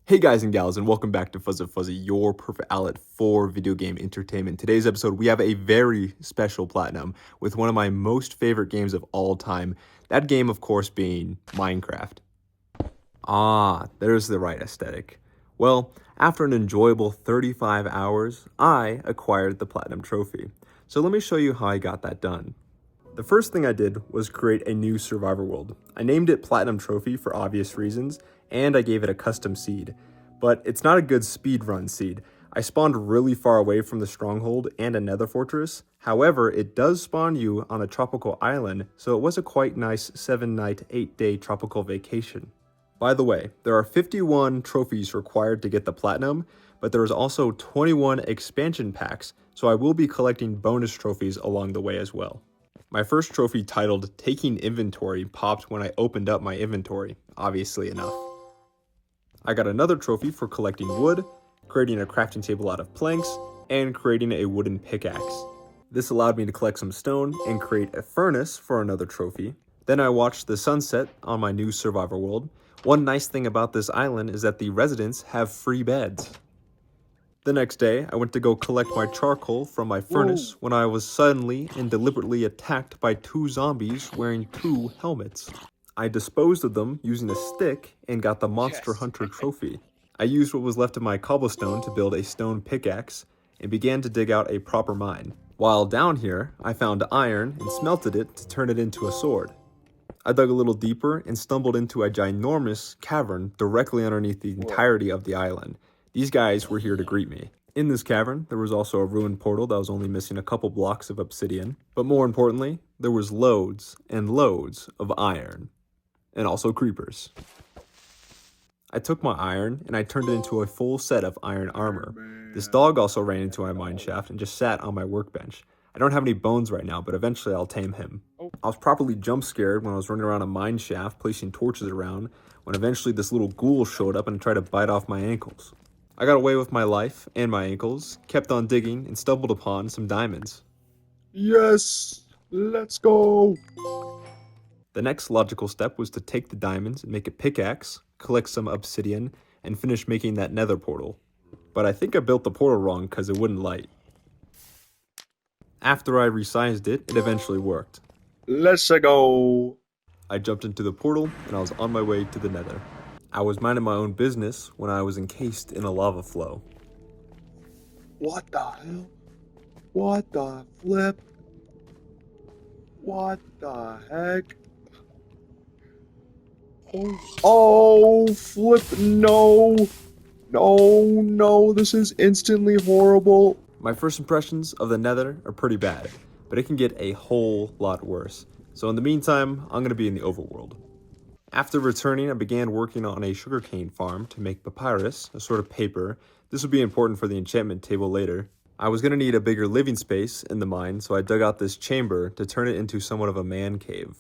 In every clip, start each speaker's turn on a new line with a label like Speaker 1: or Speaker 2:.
Speaker 1: Hey guys and gals, and welcome back to Fuzz of Fuzzy, your perfect outlet for video game entertainment. Today's episode, we have a very special platinum with one of my most favorite games of all time. That game, of course, being Minecraft. Ah, there's the right aesthetic. Well, after an enjoyable 35 hours, I acquired the platinum trophy. So let me show you how I got that done. The first thing I did was create a new survivor world. I named it Platinum Trophy for obvious reasons, and I gave it a custom seed. But it's not a good speedrun seed. I spawned really far away from the stronghold and a nether fortress. However, it does spawn you on a tropical island, so it was a quite nice 7-night, 8-day tropical vacation. By the way, there are 51 trophies required to get the platinum, but there is also 21 expansion packs, so I will be collecting bonus trophies along the way as well. My first trophy, titled Taking Inventory, popped when I opened up my inventory, obviously enough. I got another trophy for collecting wood, creating a crafting table out of planks, and creating a wooden pickaxe. This allowed me to collect some stone and create a furnace for another trophy. Then I watched the sunset on my new survivor world. One nice thing about this island is that the residents have free beds. The next day, I went to go collect my charcoal from my furnace when I was suddenly and deliberately attacked by two zombies wearing two helmets. I disposed of them using a stick and got the Monster Hunter trophy. I used what was left of my cobblestone to build a stone pickaxe and began to dig out a proper mine. While down here, I found iron and smelted it to turn it into a sword. I dug a little deeper and stumbled into a ginormous cavern directly underneath the entirety of the island. These guys were here to greet me. In this cavern, there was also a ruined portal that was only missing a couple blocks of obsidian. But more importantly, there was loads and loads of iron. And also creepers. I took my iron and I turned it into a full set of iron armor. This dog also ran into my mine shaft and just sat on my workbench. I don't have any bones right now, but eventually I'll tame him. I was properly jump scared when I was running around a mine shaft, placing torches around, when eventually this little ghoul showed up and tried to bite off my ankles. I got away with my life and my ankles, kept on digging, and stumbled upon some diamonds.
Speaker 2: Yes, let's go.
Speaker 1: The next logical step was to take the diamonds and make a pickaxe, collect some obsidian, and finish making that nether portal. But I think I built the portal wrong because it wouldn't light. After I resized it, it eventually worked.
Speaker 2: Let's go.
Speaker 1: I jumped into the portal and I was on my way to the nether. I was minding my own business when I was encased in a lava flow.
Speaker 2: What the hell? What the flip? What the heck? Oh, flip, no. No, this is instantly horrible.
Speaker 1: My first impressions of the nether are pretty bad, but it can get a whole lot worse. So in the meantime, I'm going to be in the overworld. After returning, I began working on a sugarcane farm to make papyrus, a sort of paper. This would be important for the enchantment table later. I was going to need a bigger living space in the mine, so I dug out this chamber to turn it into somewhat of a man cave.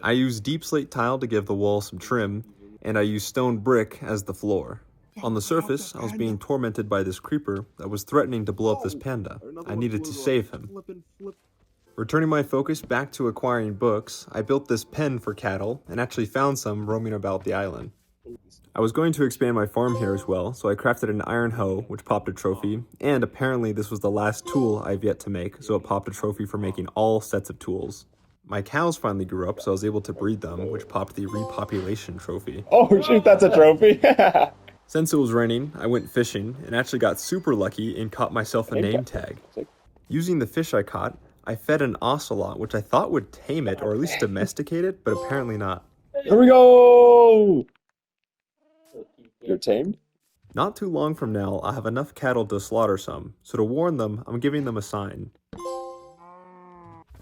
Speaker 1: I used deep slate tile to give the wall some trim, and I used stone brick as the floor. On the surface, I was being tormented by this creeper that was threatening to blow up this panda. I needed to save him. Returning my focus back to acquiring books, I built this pen for cattle and actually found some roaming about the island. I was going to expand my farm here as well, so I crafted an iron hoe, which popped a trophy, and apparently this was the last tool I've yet to make, so it popped a trophy for making all sets of tools. My cows finally grew up, so I was able to breed them, which popped the repopulation trophy.
Speaker 2: Oh, shoot, that's a trophy.
Speaker 1: Since it was raining, I went fishing and actually got super lucky and caught myself a name tag. Using the fish I caught, I fed an ocelot, which I thought would tame it or at least domesticate it, but apparently not.
Speaker 2: Here we go. You're tamed?
Speaker 1: Not too long from now, I'll have enough cattle to slaughter some, so to warn them, I'm giving them a sign.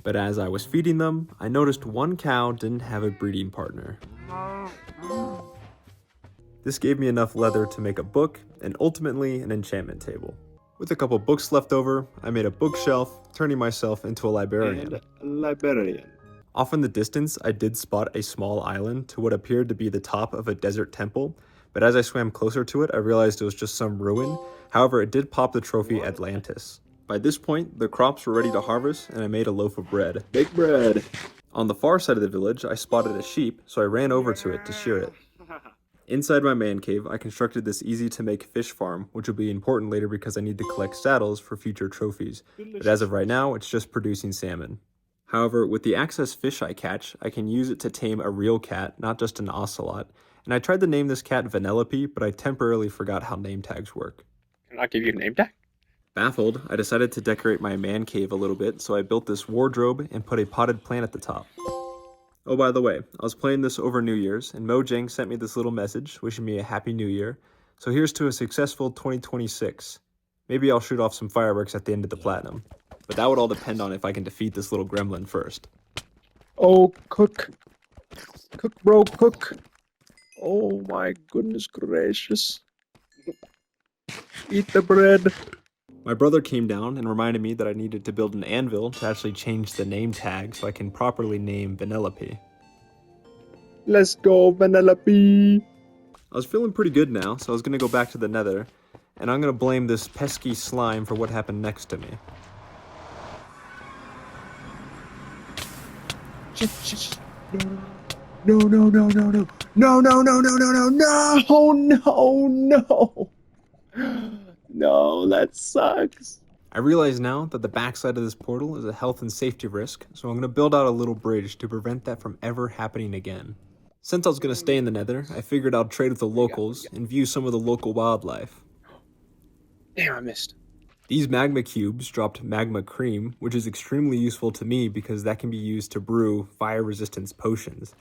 Speaker 1: But as I was feeding them, I noticed one cow didn't have a breeding partner. This gave me enough leather to make a book and ultimately an enchantment table. With a couple books left over, I made a bookshelf, turning myself into a librarian. Off in the distance, I did spot a small island to what appeared to be the top of a desert temple, but as I swam closer to it, I realized it was just some ruin. However, it did pop the trophy Atlantis. By this point, the crops were ready to harvest, and I made a loaf of bread.
Speaker 2: Bake bread.
Speaker 1: On the far side of the village, I spotted a sheep, so I ran over to it to shear it. Inside my man cave, I constructed this easy-to-make fish farm, which will be important later because I need to collect saddles for future trophies, but as of right now, it's just producing salmon. However, with the excess fish I catch, I can use it to tame a real cat, not just an ocelot, and I tried to name this cat Vanellope, but I temporarily forgot how name tags work.
Speaker 2: Can I give you a name tag?
Speaker 1: Baffled, I decided to decorate my man cave a little bit, so I built this wardrobe and put a potted plant at the top. Oh, by the way, I was playing this over New Year's, and Mojang sent me this little message wishing me a happy new year. So here's to a successful 2026. Maybe I'll shoot off some fireworks at the end of the platinum. But that would all depend on if I can defeat this little gremlin first.
Speaker 2: Oh, cook. Cook, bro, cook. Oh my goodness gracious. Eat the bread.
Speaker 1: My brother came down and reminded me that I needed to build an anvil to actually change the name tag so I can properly name Vanellope.
Speaker 2: Let's go, Vanellope.
Speaker 1: I was feeling pretty good now, so I was going to go back to the nether, and I'm going to blame this pesky slime for what happened next to me.
Speaker 2: No, no, no, no, no. No, no, no, no, no, no, no, no, no. No, that sucks.
Speaker 1: I realize now that the backside of this portal is a health and safety risk, so I'm going to build out a little bridge to prevent that from ever happening again. Since I was going to stay in the nether, I figured I'd trade with the locals and view some of the local wildlife.
Speaker 2: Damn, I missed.
Speaker 1: These magma cubes dropped magma cream, which is extremely useful to me because that can be used to brew fire resistance potions.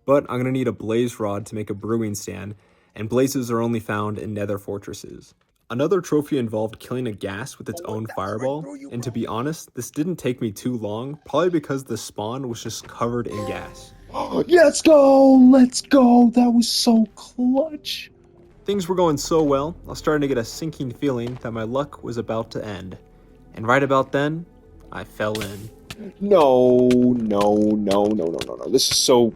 Speaker 1: But I'm going to need a blaze rod to make a brewing stand, and blazes are only found in nether fortresses. Another trophy involved killing a ghast with its own fireball, and to be honest, this didn't take me too long, probably because the spawn was just covered in gas.
Speaker 2: Let's go! Let's go! That was so clutch.
Speaker 1: Things were going so well, I was starting to get a sinking feeling that my luck was about to end. And right about then, I fell in.
Speaker 2: No, no, no, no, no, no, no. This is so...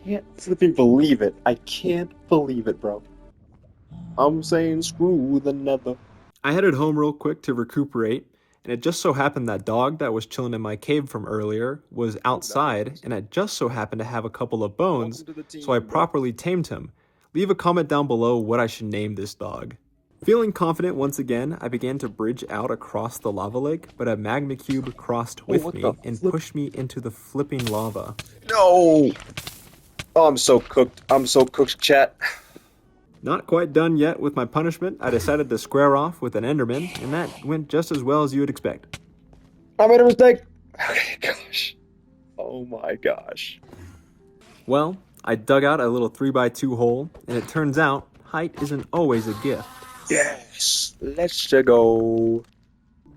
Speaker 2: I can't flipping believe it. I can't believe it, bro. I'm saying screw the nether.
Speaker 1: I headed home real quick to recuperate, and it just so happened that dog that was chilling in my cave from earlier was outside, and it just so happened to have a couple of bones, so I properly tamed him. Leave a comment down below what I should name this dog. Feeling confident once again, I began to bridge out across the lava lake, but a magma cube crossed with me and pushed me into the flipping lava.
Speaker 2: No! Oh, I'm so cooked. I'm so cooked, chat.
Speaker 1: Not quite done yet with my punishment, I decided to square off with an enderman, and that went just as well as you would expect.
Speaker 2: I made a mistake. Okay, gosh. Oh my gosh.
Speaker 1: Well, I dug out a little 3x2 hole, and it turns out height isn't always a gift.
Speaker 2: Yes, let's go.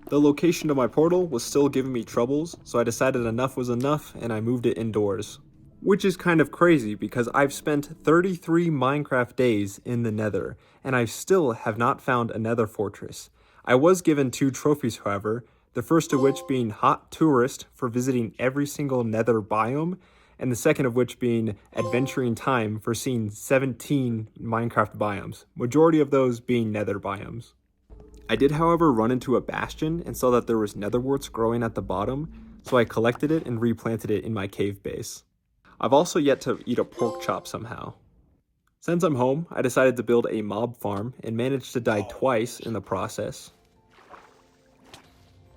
Speaker 1: The location of my portal was still giving me troubles, so I decided enough was enough and I moved it indoors. Which is kind of crazy because I've spent 33 Minecraft days in the nether, and I still have not found a nether fortress. I was given 2 trophies, however, the first of which being Hot Tourist for visiting every single nether biome, and the second of which being Adventuring Time for seeing 17 Minecraft biomes, majority of those being nether biomes. I did, however, run into a bastion and saw that there was netherworts growing at the bottom, so I collected it and replanted it in my cave base. I've also yet to eat a pork chop somehow. Since I'm home, I decided to build a mob farm and managed to die twice in the process.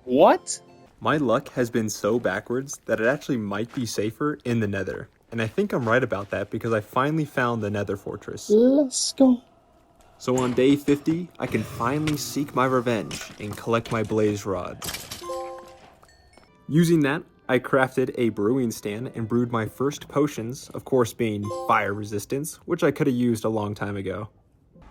Speaker 2: What?
Speaker 1: My luck has been so backwards that it actually might be safer in the nether, and I think I'm right about that because I finally found the nether fortress.
Speaker 2: Let's go.
Speaker 1: So on day 50, I can finally seek my revenge and collect my blaze rods. Using that, I crafted a brewing stand and brewed my first potions, of course being fire resistance, which I could have used a long time ago.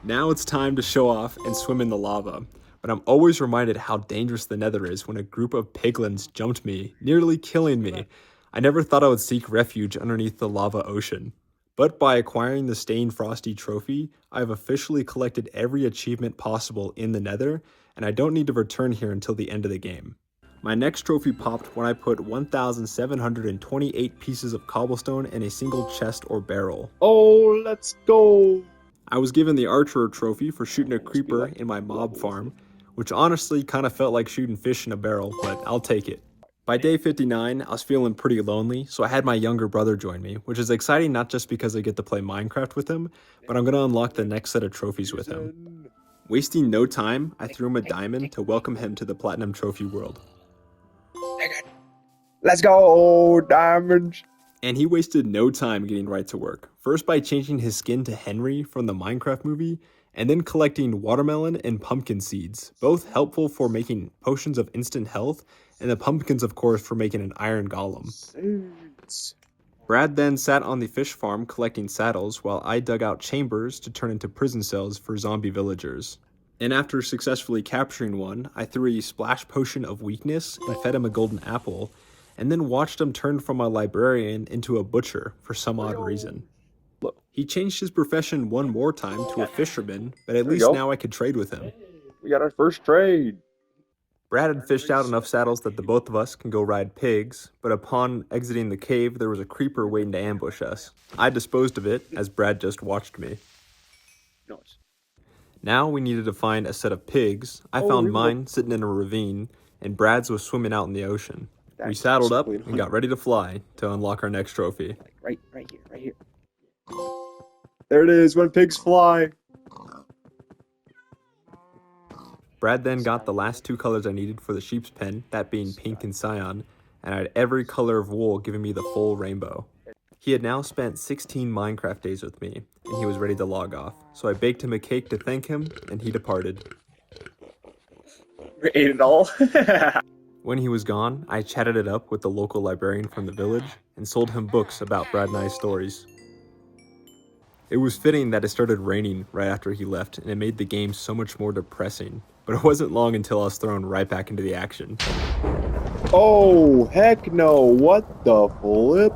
Speaker 1: Now it's time to show off and swim in the lava, but I'm always reminded how dangerous the nether is when a group of piglins jumped me, nearly killing me. I never thought I would seek refuge underneath the lava ocean. But by acquiring the Staying Frosty trophy, I have officially collected every achievement possible in the nether, and I don't need to return here until the end of the game. My next trophy popped when I put 1,728 pieces of cobblestone in a single chest or barrel.
Speaker 2: Oh, let's go.
Speaker 1: I was given the Archer trophy for shooting a creeper in my mob farm, which honestly kind of felt like shooting fish in a barrel, but I'll take it. By day 59, I was feeling pretty lonely, so I had my younger brother join me, which is exciting not just because I get to play Minecraft with him, but I'm going to unlock the next set of trophies with him. Wasting no time, I threw him a diamond to welcome him to the Platinum Trophy world.
Speaker 2: Let's go, diamonds.
Speaker 1: And he wasted no time getting right to work, first by changing his skin to Henry from the Minecraft movie, and then collecting watermelon and pumpkin seeds, both helpful for making potions of instant health, and the pumpkins, of course, for making an iron golem.
Speaker 2: Seeds.
Speaker 1: Brad then sat on the fish farm collecting saddles while I dug out chambers to turn into prison cells for zombie villagers. And after successfully capturing one, I threw a splash potion of weakness and fed him a golden apple, and then watched him turn from a librarian into a butcher for some odd reason. He changed his profession one more time to a fisherman, but at least now I could trade with him.
Speaker 2: We got our first trade.
Speaker 1: Brad had fished out enough saddles that the both of us can go ride pigs, but upon exiting the cave, there was a creeper waiting to ambush us. I disposed of it, as Brad just watched me. Now we needed to find a set of pigs. I found mine sitting in a ravine, and Brad's was swimming out in the ocean. We saddled up and got ready to fly to unlock our next trophy.
Speaker 2: Right here. There it is, when pigs fly.
Speaker 1: Brad then got the last two colors I needed for the sheep's pen, that being pink and cyan, and I had every color of wool giving me the full rainbow. He had now spent 16 Minecraft days with me, and he was ready to log off, so I baked him a cake to thank him, and he departed.
Speaker 2: We ate it all.
Speaker 1: When he was gone, I chatted it up with the local librarian from the village, and sold him books about Brad and I's stories. It was fitting that it started raining right after he left, and it made the game so much more depressing. But it wasn't long until I was thrown right back into the action.
Speaker 2: Oh, heck no, what the flip?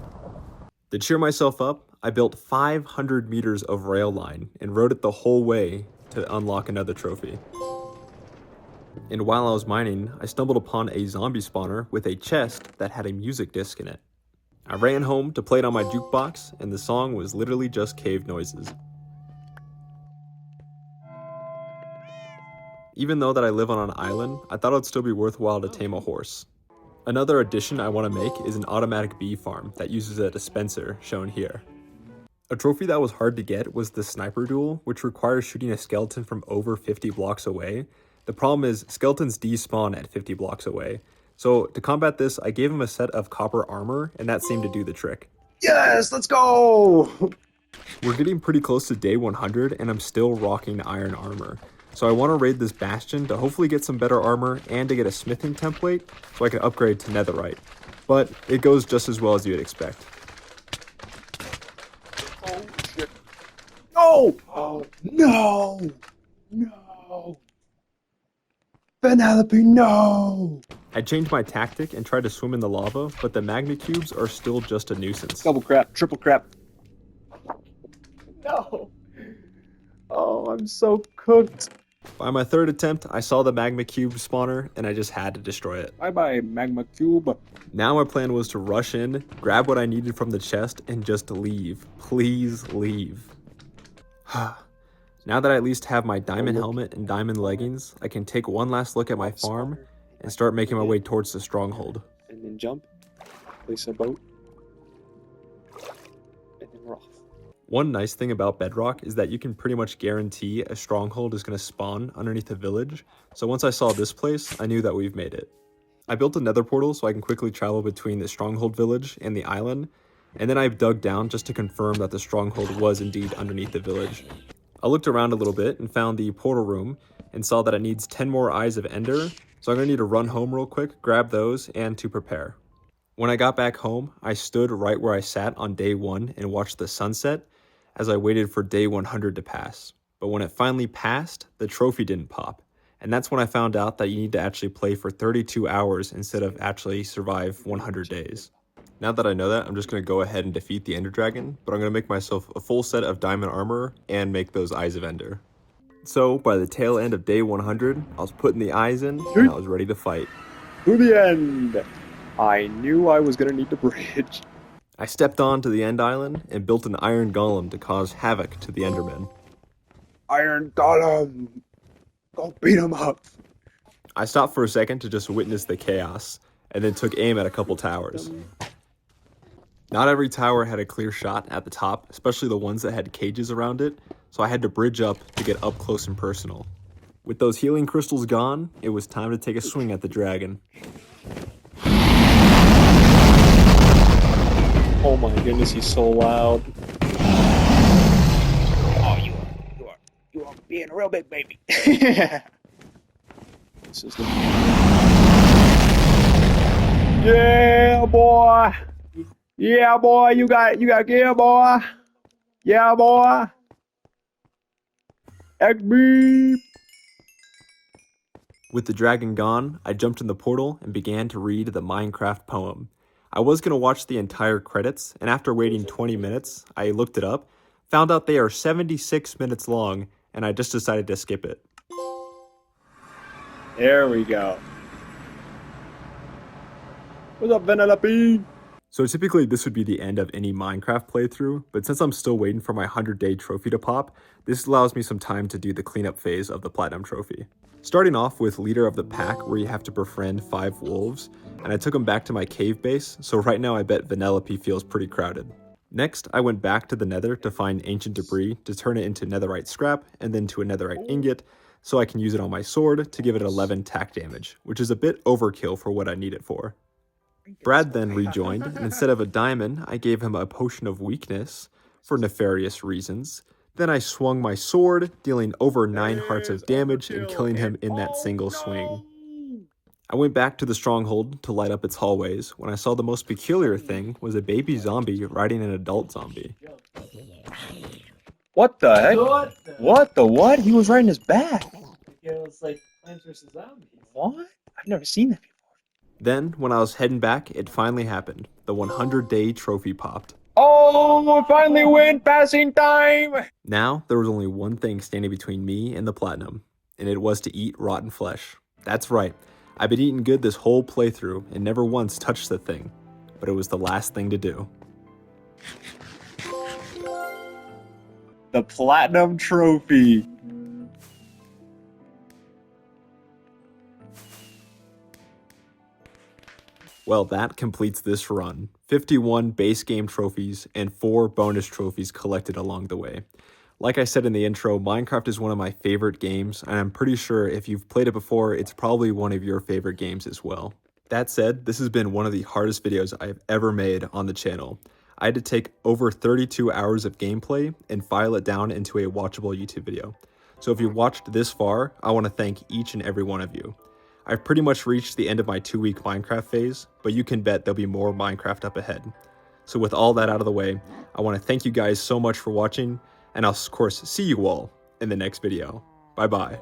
Speaker 1: To cheer myself up, I built 500 meters of rail line and rode it the whole way to unlock another trophy. And while I was mining, I stumbled upon a zombie spawner with a chest that had a music disc in it. I ran home to play it on my jukebox, and the song was literally just cave noises. Even though that I live on an island, I thought it would still be worthwhile to tame a horse. Another addition I want to make is an automatic bee farm that uses a dispenser, shown here. A trophy that was hard to get was the sniper duel, which requires shooting a skeleton from over 50 blocks away. The problem is skeletons despawn at 50 blocks away. So to combat this, I gave him a set of copper armor, and that seemed to do the trick.
Speaker 2: Yes, let's go!
Speaker 1: We're getting pretty close to day 100, and I'm still rocking iron armor. So I want to raid this bastion to hopefully get some better armor and to get a smithing template so I can upgrade to netherite. But it goes just as well as you'd expect.
Speaker 2: Oh, shit. No! Oh, no! No! Penelope, no!
Speaker 1: I changed my tactic and tried to swim in the lava, but the magma cubes are still just a nuisance.
Speaker 2: Double crap, triple crap. No! Oh, I'm so cooked.
Speaker 1: By my third attempt, I saw the magma cube spawner, and I just had to destroy it.
Speaker 2: Bye-bye, magma cube.
Speaker 1: Now my plan was to rush in, grab what I needed from the chest, and just leave. Please leave. Now that I at least have my diamond helmet and diamond leggings, I can take one last look at my farm and start making my way towards the stronghold.
Speaker 2: And then jump, place a boat, and then we're off.
Speaker 1: One nice thing about Bedrock is that you can pretty much guarantee a stronghold is going to spawn underneath a village, so once I saw this place, I knew that we've made it. I built a nether portal so I can quickly travel between the stronghold village and the island, and then I dug down just to confirm that the stronghold was indeed underneath the village. I looked around a little bit and found the portal room and saw that it needs 10 more Eyes of Ender, so I'm going to need to run home real quick, grab those, and to prepare. When I got back home, I stood right where I sat on day 1 and watched the sunset as I waited for day 100 to pass. But when it finally passed, the trophy didn't pop. And that's when I found out that you need to actually play for 32 hours instead of actually survive 100 days. Now that I know that, I'm just going to go ahead and defeat the Ender Dragon, but I'm going to make myself a full set of diamond armor and make those Eyes of Ender. So, by the tail end of day 100, I was putting the eyes in, and I was ready to fight.
Speaker 2: To the end! I knew I was going to need the bridge.
Speaker 1: I stepped onto the end island and built an iron golem to cause havoc to the Endermen.
Speaker 2: Iron Golem! Go beat him up!
Speaker 1: I stopped for a second to just witness the chaos, and then took aim at a couple towers. Not every tower had a clear shot at the top, especially the ones that had cages around it, so I had to bridge up to get up close and personal. With those healing crystals gone, it was time to take a swing at the dragon.
Speaker 2: Oh my goodness, he's so loud. Oh, you are being a real big baby. This is the... Yeah, boy. Yeah, boy. You got gear, boy. Yeah, boy. XB.
Speaker 1: With the dragon gone, I jumped in the portal and began to read the Minecraft poem. I was going to watch the entire credits, and after waiting 20 minutes, I looked it up, found out they are 76 minutes long, and I just decided to skip it.
Speaker 2: There we go. What's up, Vanellope?
Speaker 1: So typically this would be the end of any Minecraft playthrough, but since I'm still waiting for my 100-day trophy to pop, this allows me some time to do the cleanup phase of the Platinum Trophy. Starting off with Leader of the Pack, where you have to befriend 5 wolves, and I took them back to my cave base, so right now I bet Vanellope feels pretty crowded. Next, I went back to the nether to find ancient debris to turn it into netherite scrap, and then to a netherite ingot, so I can use it on my sword to give it 11 attack damage, which is a bit overkill for what I need it for. Brad then rejoined, and instead of a diamond, I gave him a potion of weakness, for nefarious reasons. Then I swung my sword, dealing over 9 hearts of damage and killing him in that single swing. I went back to the stronghold to light up its hallways when I saw the most peculiar thing was a baby zombie riding an adult zombie.
Speaker 2: What the heck? What the what? He was riding his back.
Speaker 3: It was like Plants vs. Zombies.
Speaker 2: What? I've never seen that before.
Speaker 1: Then, when I was heading back, it finally happened. The 100-day trophy popped.
Speaker 2: Oh, finally win passing time!
Speaker 1: Now, there was only one thing standing between me and the platinum, and it was to eat rotten flesh. That's right, I've been eating good this whole playthrough and never once touched the thing, but it was the last thing to do.
Speaker 2: The Platinum Trophy.
Speaker 1: Well, that completes this run. 51 base game trophies and 4 bonus trophies collected along the way. Like I said in the intro, Minecraft is one of my favorite games, and I'm pretty sure if you've played it before, it's probably one of your favorite games as well. That said, this has been one of the hardest videos I've ever made on the channel. I had to take over 32 hours of gameplay and file it down into a watchable YouTube video. So if you watched this far, I want to thank each and every one of you. I've pretty much reached the end of my 2-week Minecraft phase, but you can bet there'll be more Minecraft up ahead. So with all that out of the way, I want to thank you guys so much for watching, and I'll of course see you all in the next video. Bye bye.